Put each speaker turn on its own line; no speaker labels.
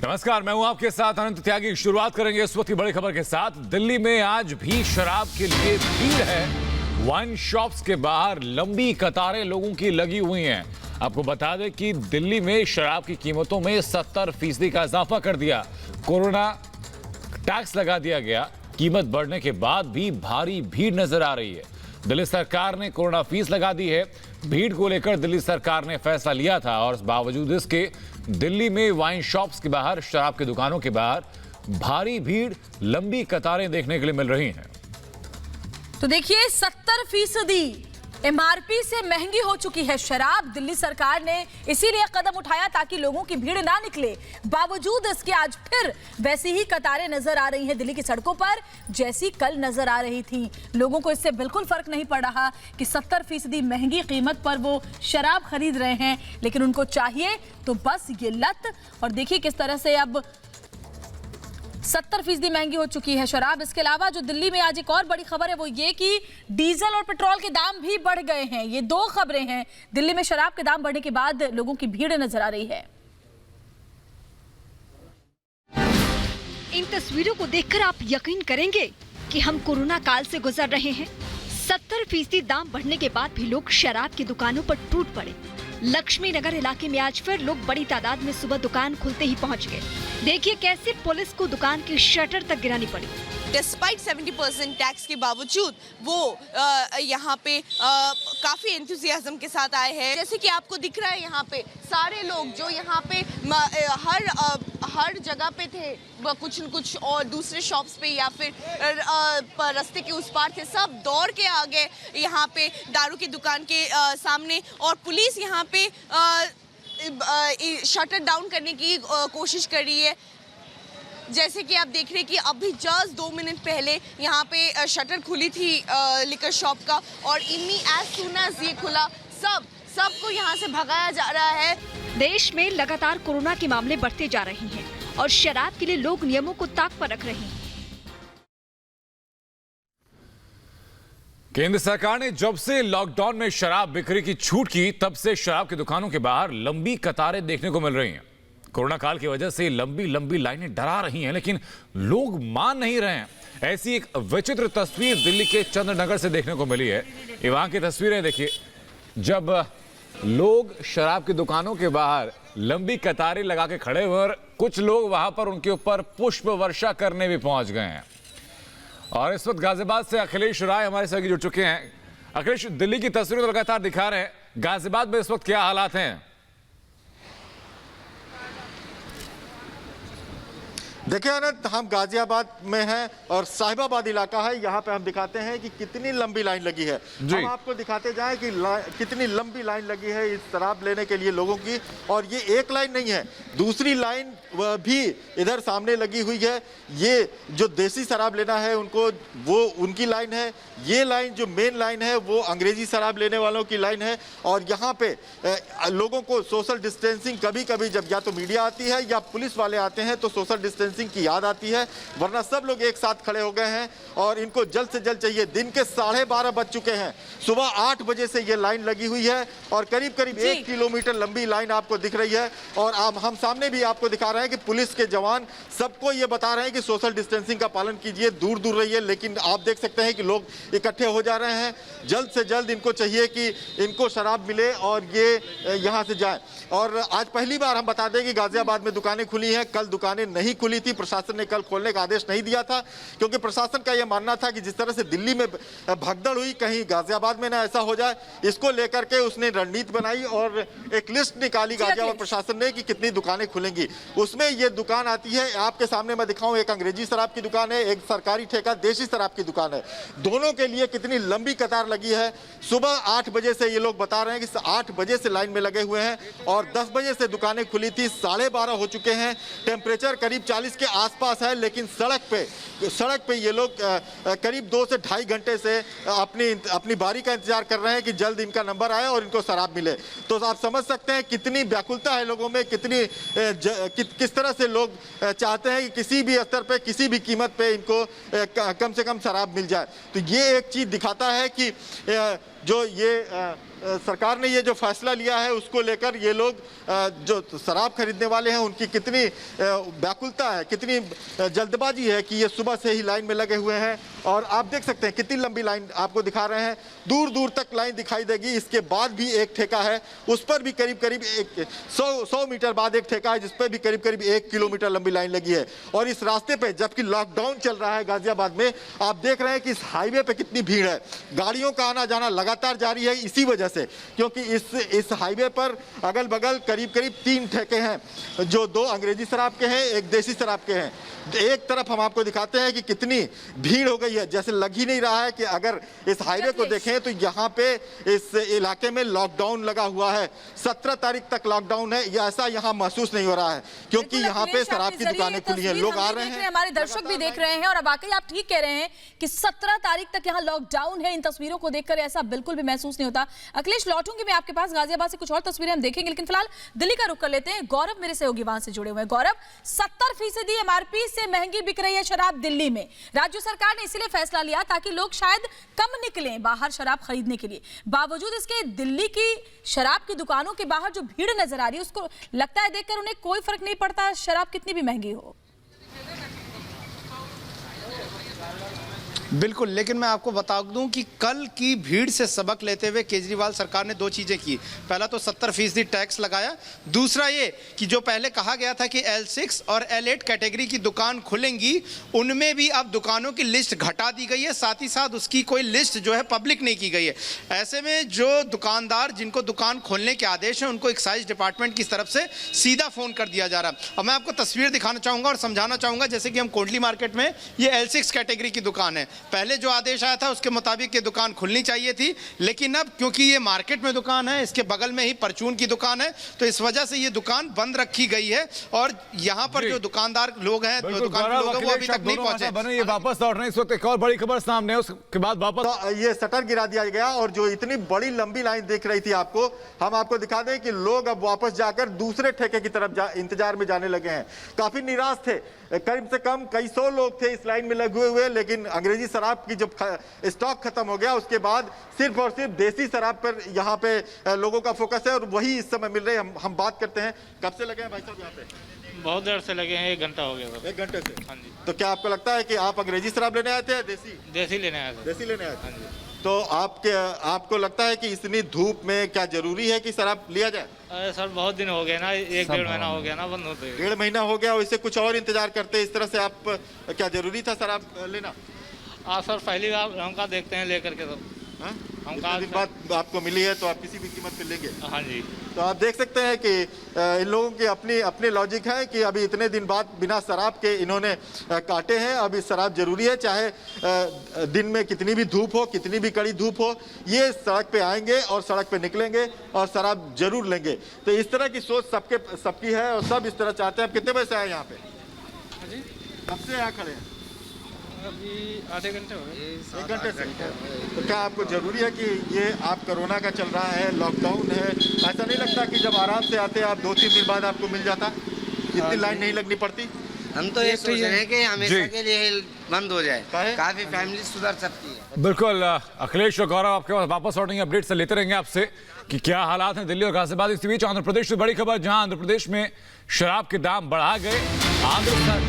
नमस्कार, मैं हूं आपके साथ अनंत त्यागी। शुरुआत करेंगे इस वक्त की बड़ी खबर के साथ। दिल्ली में आज भी शराब के लिए भीड़ है। वाइन शॉप्स के बाहर लंबी कतारें लोगों की लगी हुई हैं। आपको बता दें कि दिल्ली में शराब की कीमतों में 70% का इजाफा कर दिया। कोरोना टैक्स लगा दिया गया। कीमत बढ़ने के बाद भी भारी भीड़ नजर आ रही है। दिल्ली सरकार ने कोरोना फीस लगा दी है। भीड़ को लेकर दिल्ली सरकार ने फैसला लिया था और बावजूद इसके दिल्ली में वाइन शॉप्स के बाहर, शराब की दुकानों के बाहर भारी भीड़, लंबी कतारें देखने के लिए मिल रही हैं।
तो देखिए, 70% एमआरपी से महंगी हो चुकी है शराब। दिल्ली सरकार ने इसीलिए कदम उठाया ताकि लोगों की भीड़ ना निकले। बावजूद इसके आज फिर वैसी ही कतारें नजर आ रही हैं दिल्ली की सड़कों पर जैसी कल नजर आ रही थी। लोगों को इससे बिल्कुल फर्क नहीं पड़ रहा कि 70% महंगी कीमत पर वो शराब खरीद रहे हैं, लेकिन उनको चाहिए तो बस ये लत। और देखिए किस तरह से अब 70% महंगी हो चुकी है शराब। इसके अलावा जो दिल्ली में आज एक और बड़ी खबर है वो ये कि डीजल और पेट्रोल के दाम भी बढ़ गए हैं। ये दो खबरें हैं। दिल्ली में शराब के दाम बढ़ने के बाद लोगों की भीड़ नजर आ रही है।
इन तस्वीरों को देखकर आप यकीन करेंगे कि हम कोरोना काल से गुजर रहे हैं। 70% दाम बढ़ने के बाद भी लोग शराब की दुकानों पर टूट पड़े। लक्ष्मी नगर इलाके में आज फिर लोग बड़ी तादाद में सुबह दुकान खुलते ही पहुंच गए। देखिए कैसे पुलिस को दुकान की शटर तक गिरानी पड़ी।
डिस्पाइट 70% टैक्स के बावजूद वो यहाँ पे काफ़ी एंथुसियाज्म के साथ आए हैं। जैसे कि आपको दिख रहा है यहाँ पे सारे लोग जो यहाँ पे हर जगह पे थे, कुछ न कुछ और दूसरे शॉप्स पे या फिर रास्ते के उस पार थे, सब दौड़ के आ गए यहाँ पे दारू की दुकान के सामने। और पुलिस यहाँ पे शटर डाउन करने की कोशिश कर रही है। जैसे कि आप देख रहे हैं कि अभी जस्ट 2 मिनट पहले यहाँ पे शटर खुली थी लिकर शॉप का, और एज सून एज ये खुला सबको यहाँ से भगाया जा रहा है।
देश में लगातार कोरोना के मामले बढ़ते जा रहे हैं और शराब के लिए लोग नियमों को ताक पर रख रहे हैं।
केंद्र सरकार ने जब से लॉकडाउन में शराब बिक्री की छूट की, तब से शराब की दुकानों के बाहर लंबी कतारें देखने को मिल रही हैं। कोरोना काल की वजह से लंबी लंबी लाइनें डरा रही हैं, लेकिन लोग मान नहीं रहे हैं। ऐसी एक विचित्र तस्वीर दिल्ली के चंद्रनगर से देखने को मिली है। ये वहां की तस्वीरें देखिए, जब लोग शराब की दुकानों के बाहर लंबी कतारें लगा के खड़े हुए और कुछ लोग वहां पर उनके ऊपर पुष्प वर्षा करने भी पहुंच गए हैं। और इस वक्त गाजियाबाद से अखिलेश राय हमारे साथ जुड़ चुके हैं। अखिलेश, दिल्ली की तस्वीरें तो लगातार दिखा रहे हैं, गाजियाबाद में इस वक्त क्या हालात हैं?
देखिए अनंत, हम गाजियाबाद में हैं और साहिबाबाद इलाका है। यहाँ पे हम दिखाते हैं कि कितनी लंबी लाइन लगी है। हम आपको दिखाते जाएं कि कितनी लंबी लाइन लगी है इस शराब लेने के लिए लोगों की। और ये एक लाइन नहीं है, दूसरी लाइन भी इधर सामने लगी हुई है। ये जो देसी शराब लेना है उनको, वो उनकी लाइन है। ये लाइन जो मेन लाइन है वो अंग्रेजी शराब लेने वालों की लाइन है। और यहाँ पे लोगों को सोशल डिस्टेंसिंग, कभी कभी जब या तो मीडिया आती है या पुलिस वाले आते हैं तो सोशल डिस्टेंसिंग की याद आती है, वरना सब लोग एक साथ खड़े हो गए हैं और इनको जल्द से जल्द चाहिए। दिन के 12:30 बज चुके हैं, सुबह 8 बजे से ये लाइन लगी हुई है और करीब करीब 1 किलोमीटर लंबी लाइन आपको दिख रही है। और हम सामने भी आपको दिखा रहे हैं कि पुलिस के जवान सबको ये बता रहे हैं कि सोशल डिस्टेंसिंग का पालन कीजिए, दूर दूर रहिए। लेकिन आप देख सकते हैं कि लोग इकट्ठे हो जा रहे हैं। जल्द से जल्द इनको चाहिए कि इनको शराब मिले और ये यहाँ से जाए। और आज पहली बार हम बता दें कि गाजियाबाद में दुकानें खुली हैं, कल दुकानें नहीं खुली थी। प्रशासन ने कल खोलने का आदेश नहीं दिया था, क्योंकि प्रशासन का यह मानना था कि जिस तरह से दिल्ली में भगदड़ हुई, कहीं गाजियाबाद में ना ऐसा हो जाए। इसको लेकर के उसने रणनीति बनाई और एक लिस्ट निकाली गाजियाबाद प्रशासन ने कि कितनी दुकानें खुलेंगी। उसमें ये दुकान आती है, आपके सामने मैं दिखाऊं, एक अंग्रेजी शराब की दुकान है, एक सरकारी ठेका देसी शराब की दुकान है। दोनों के लिए कितनी लंबी कतार लगी है। सुबह 8 बजे से ये लोग बता रहे हैं कि 8 बजे से लाइन में लगे हुए हैं और 10 बजे से दुकानें खुली थी। 12:30 हो चुके हैं, टेम्परेचर करीब 40 के आसपास है, लेकिन सड़क पे ये लोग करीब 2 से ढाई घंटे से अपनी बारी का इंतजार कर रहे हैं कि जल्द इनका नंबर आए और इनको शराब मिले। तो आप समझ सकते हैं कितनी व्याकुलता है लोगों में, किस तरह से लोग चाहते हैं कि किसी भी स्तर पे, किसी भी कीमत पे इनको कम से कम शराब मिल जाए। तो ये एक चीज दिखाता है कि जो ये सरकार ने ये जो फैसला लिया है उसको लेकर ये लोग जो शराब खरीदने वाले हैं उनकी कितनी व्याकुलता है, कितनी जल्दबाजी है कि ये सुबह से ही लाइन में लगे हुए हैं। और आप देख सकते हैं कितनी लंबी लाइन आपको दिखा रहे हैं, दूर दूर तक लाइन दिखाई देगी। इसके बाद भी एक ठेका है, उस पर भी करीब करीब 100 मीटर बाद एक ठेका है जिस पर भी करीब करीब 1 किलोमीटर लंबी लाइन लगी है। और इस रास्ते पे जबकि लॉकडाउन चल रहा है गाजियाबाद में, आप देख रहे हैं कि इस हाईवे पे कितनी भीड़ है। गाड़ियों का आना जाना लगातार जारी है इसी वजह से, क्योंकि इस हाईवे पर अगल बगल करीब करीब 3 ठेके हैं, जो 2 अंग्रेजी शराब के हैं, 1 देसी शराब के हैं। एक तरफ हम आपको दिखाते हैं कि कितनी भीड़ हो गई है, जैसे लग ही नहीं रहा है कि अगर इस हाईवे को देखें तो यहाँ पे इस इलाके में लॉकडाउन लगा हुआ है। 17 तारीख तक लॉकडाउन है, ये ऐसा यहाँ महसूस नहीं हो रहा है, क्योंकि यहाँ पे शराब की दुकानें खुली हैं, लोग आ रहे हैं,
हमारे दर्शक भी देख रहे हैं। और वाकई आप ठीक कह रहे हैं कि 17 तारीख तक यहाँ लॉकडाउन है। इन तस्वीरों को देखकर ऐसा बिल्कुल भी महसूस नहीं होता। अखिलेश, लौटूंगी मैं आपके पास, गाजियाबाद से कुछ और तस्वीरें हम देखेंगे, लेकिन फिलहाल दिल्ली का रुख कर लेते हैं। गौरव मेरे सहयोगी वहां से जुड़े हुए हैं। गौरव, 70% एमआरपी से महंगी बिक रही है शराब दिल्ली में। राज्य सरकार ने इसीलिए फैसला लिया ताकि लोग शायद कम निकलें बाहर शराब खरीदने के लिए। बावजूद इसके दिल्ली की शराब की दुकानों के बाहर जो भीड़ नजर आ रही है, उसको लगता है देखकर उन्हें कोई फर्क नहीं पड़ता शराब कितनी भी महंगी हो।
बिल्कुल, लेकिन मैं आपको बता दूं कि कल की भीड़ से सबक लेते हुए केजरीवाल सरकार ने 2 चीज़ें की। पहला तो 70% टैक्स लगाया, दूसरा ये कि जो पहले कहा गया था कि L6 और L8 कैटेगरी की दुकान खुलेंगी, उनमें भी अब दुकानों की लिस्ट घटा दी गई है, साथ ही साथ उसकी कोई लिस्ट जो है पब्लिक नहीं की गई है। ऐसे में जो दुकानदार जिनको दुकान खोलने के आदेश हैं उनको एक्साइज डिपार्टमेंट की तरफ से सीधा फ़ोन कर दिया जा रहा है। अब मैं आपको तस्वीर दिखाना चाहूँगा और समझाना चाहूँगा। जैसे कि हम कोटली मार्केट में, ये L6 कैटेगरी की दुकान है। पहले जो आदेश आया था उसके मुताबिक ये दुकान खुलनी चाहिए थी, लेकिन अब क्योंकि ये मार्केट में दुकान है, इसके बगल में ही परचून की दुकान है, तो इस वजह से ये दुकान बंद रखी गई है। और यहाँ पर जो दुकानदार लोग हैं, दुकान के लोग हैं, वो अभी तक नहीं पहुंचे।
ये वापस लौट रहे हैं। इस वक्त एक और बड़ी खबर सामने है, उसके बाद वापस
तो ये शटर गिरा दिया गया। और जो इतनी बड़ी लंबी लाइन दिख रही थी आपको, हम आपको दिखा दें कि लोग अब वापस जाकर दूसरे ठेके की तरफ इंतजार में जाने लगे हैं। काफी निराश थे, करीब से कम कई 100 लोग थे इस लाइन में लगे हुए, लेकिन अंग्रेजी शराब की जब स्टॉक खत्म हो गया उसके बाद सिर्फ और सिर्फ देसी शराब पर यहाँ पे लोगों का फोकस है और वही इस समय मिल रहे हैं। हम बात करते हैं, कब से लगे हैं भाई साहब यहाँ पे?
बहुत देर से लगे हैं, 1 घंटा हो गया।
1 घंटे से?
हाँ जी।
तो क्या आपको लगता है कि आप अंग्रेजी शराब लेने आए थे या देसी?
देसी लेने आया था।
देसी लेने आए थे। तो आपको लगता है कि इतनी धूप में क्या जरूरी है कि शराब लिया जाए?
अरे सर, बहुत दिन हो गए ना, 1-1.5 महीना हो गया ना बंद होते।
1.5 महीना हो गया, वैसे कुछ और इंतजार करते इस तरह से आप, क्या जरूरी था शराब लेना?
हाँ सर, पहली बार हम कहा देखते हैं लेकर के, तो हम कहा
दिन बाद आपको मिली है तो आप किसी भी कीमत पे लेंगे।
हाँ जी।
तो आप देख सकते हैं कि इन लोगों की अपनी लॉजिक है कि अभी इतने दिन बाद बिना शराब के इन्होंने काटे हैं। अभी शराब जरूरी है, चाहे दिन में कितनी भी धूप हो, कितनी भी कड़ी धूप हो, ये सड़क पे आएंगे और सड़क पे निकलेंगे और शराब जरूर लेंगे। तो इस तरह की सोच सबकी है और सब इस तरह चाहते हैं। आप कितने बजे से आए यहाँ पे?
हाँ जी,
कब से यहाँ खड़े हैं?
अभी आधे घंटे हो गए।
1 घंटे से? तो क्या आपको जरूरी है कि ये आप कोरोना का चल रहा है, लॉकडाउन है, ऐसा नहीं लगता कि जब आराम से आते आप 2-3 दिन बाद आपको मिल जाता, इतनी लाइन नहीं लगनी पड़ती?
हम तो ये सोच रहे हैं कि हमेशा के लिए बंद हो जाए,
काहे?
काफी फैमिली सुधर सकती है।
बिल्कुल। अखिलेश और गौरव आपके पास वापस लौटेंगे, अपडेट से लेते रहेंगे आपसे कि क्या हालात हैं दिल्ली और गाजियाबाद। इस बीच आंध्र प्रदेश से बड़ी खबर, जहां आंध्र प्रदेश में शराब के दाम बढ़ा गए। आंध्र